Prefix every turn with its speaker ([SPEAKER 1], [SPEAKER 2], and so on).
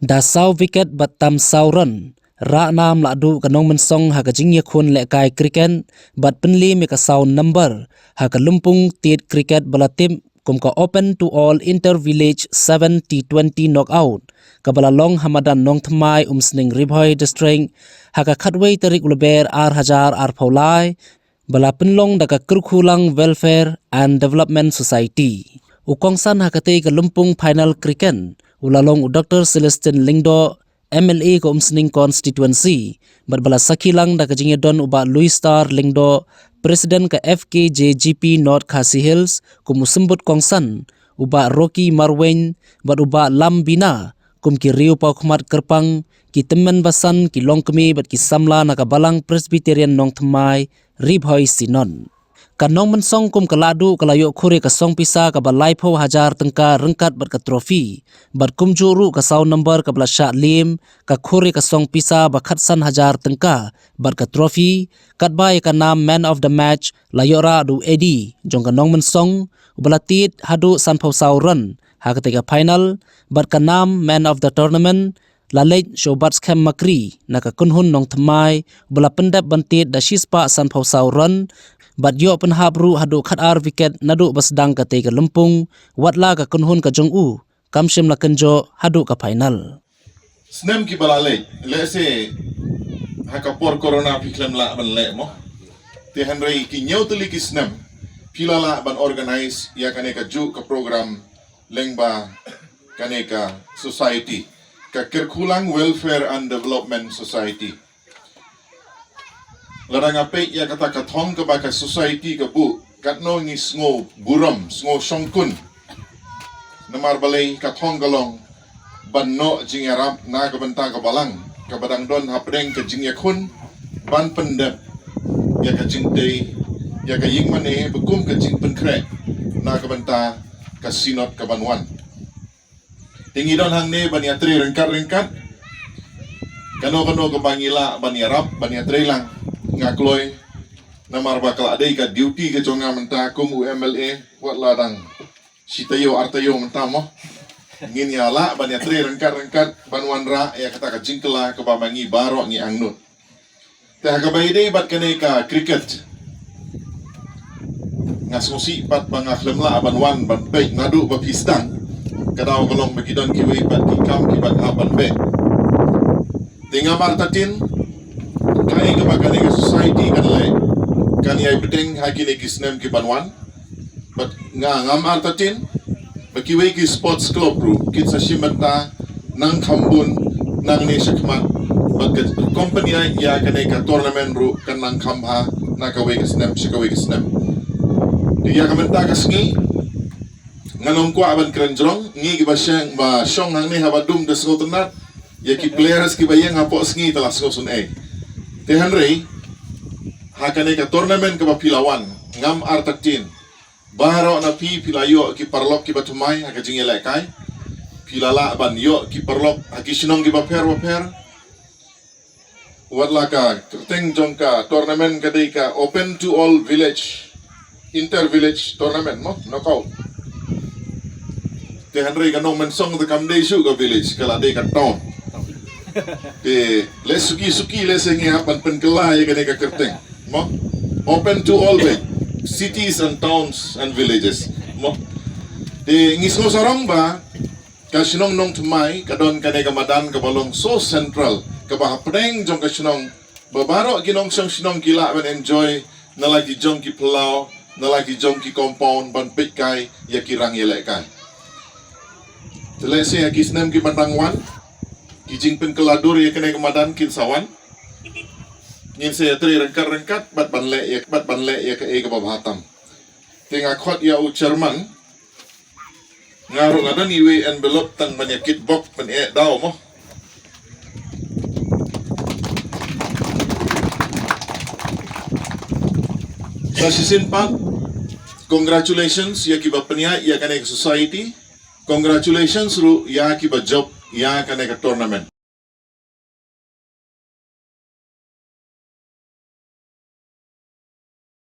[SPEAKER 1] Da sau wicket bat tam sau run. Ra nam la du kanong mensong ha ka jingye khun le kai cricket bat penli me ka sau number ha ka lumpung tit cricket bala tim kum ka open to all inter village 7 T20 knockout kabala long hamadan nong thmai sning ribhoi district ha ka khatwei tarik ulber ar hajar ar phaulai bala penlong da ka kurkhulang welfare and development society ukongsan ha ka te ka lumpung final cricket ulalong Dr. Celestin Lingdo MLA ko umsning constituency bala sakilang da ka jingye don uba Louis Star Lingdo Presiden ka FKJGP North Khasi Hills kumusembut kongsan uba Rocky Marwen bat uba Lambina kum ki riu pa khmat kerpang ki temen basan ki longkemi bat ki samla na ka balang Presbyterian nong thmai ribhoi sinon kanong mensong kum kaladu kalayo khore ka song pisa ka balai pho hajar tengka rengkat bat ka trofi bat kum juru ka sau number ka bala sha lim ka khore ka song pisa ba khatsan hajar tengka bat ka trofi kat bai ka nam man of the match layora du edi jong kanong mensong ubalatit hadu san pho sau run ha ka te ka final bat ka nam man of the tournament lalej shobats khem makri na ka kunhun nong thmai bala pendap bantit da shispa san pho sau run bat yo penhap ru hadu khat ar wicket nadu basdang ka te ka lumpung watla ka kunhun ka jong u kamshim la kanjo hadu ka final
[SPEAKER 2] snem ki balale le se hakapor corona piklam la ban le mo te hanrei ki nyautli ki snem pilala ban organize ya kane ka ju ka program lengba kane ka society ka Kirkulang Welfare and Development Society larang ape ya kata kathong ka baka society ka bu katno ngi sngo buram sngo songkun namar balay kathong galong banno jingarap na ka banta ka balang ka badang don hapdeng ka jingya khun ban pendep ya ka jingte ya ka yingmane bekum ka jing penkre na ka banta ka sinot ka banwan tingi don hang ne ban yatri rengkat kano ka bangila ban yarap ban yatri lang ngakloy namar bakal adai ka duty ka jonga menta kum UMLA wat ladang sitayo artayo menta mo ngin yala ban ya tre rengkat banwanra ya kata ka jingkela ka bamangi baro ngi angnut ta ka bayde bat kane ka cricket ngasosi pat bangakhlem la banwan ban pe ngadu ba pistang kadaw kolong magidon kiwi pat ki kam ki bat haban be tinga martatin kai ka bagane ka society kan le kan yai bedeng hakine ki snem ki banwan but ngam artatin bakiwe ki sports club ru kit sa shimata nang khambun nang ne shakmat but company ya kane ka tournament ru kan nang khamha na ka we ki snem shikawe ki snem ya ka menta ka sngi nganong ko aban krenjrong ngi ki ba shong nang ne habadum de skotenat ya ki players ki bayang hapo sngi telah skosun te Henry hakane ka tournament ka pilawan ngam artatin baro na pilayo ki parlok ki batumai haka jingela kai pilala ban yo ki parlok haki sinong ki baper watla ka teng jong ka tournament ka dei ka open to all village inter village tournament mo knockout te Henry ka no mensong the kamdei shu ka village kala dei ka town te les suki les ngi hapan penkela ya kene ka kerteng mo open to all the cities and towns and villages mo te ngisno sarong ba ka sinong nong thmai ka don kane ka madan ka balong so central ka ba hapdeng jong ka sinong babaro ginong sinong kila ben enjoy na lagi jong ki pulau na lagi jong ki compound ban pikai ya kirang yele kai te les ya kisnem ki matangwan kijing penkeladur ya kena kemadan kin sawan ngin saya tri rengkat bat banle ya ke ke babahatam tinga khot ya u chairman ngaru ngadan iwe envelope tan penyakit box pen daw mo sa sisinpat congratulations ya kiba penya ya kena society congratulations ru ya kiba job ya kane ka tournament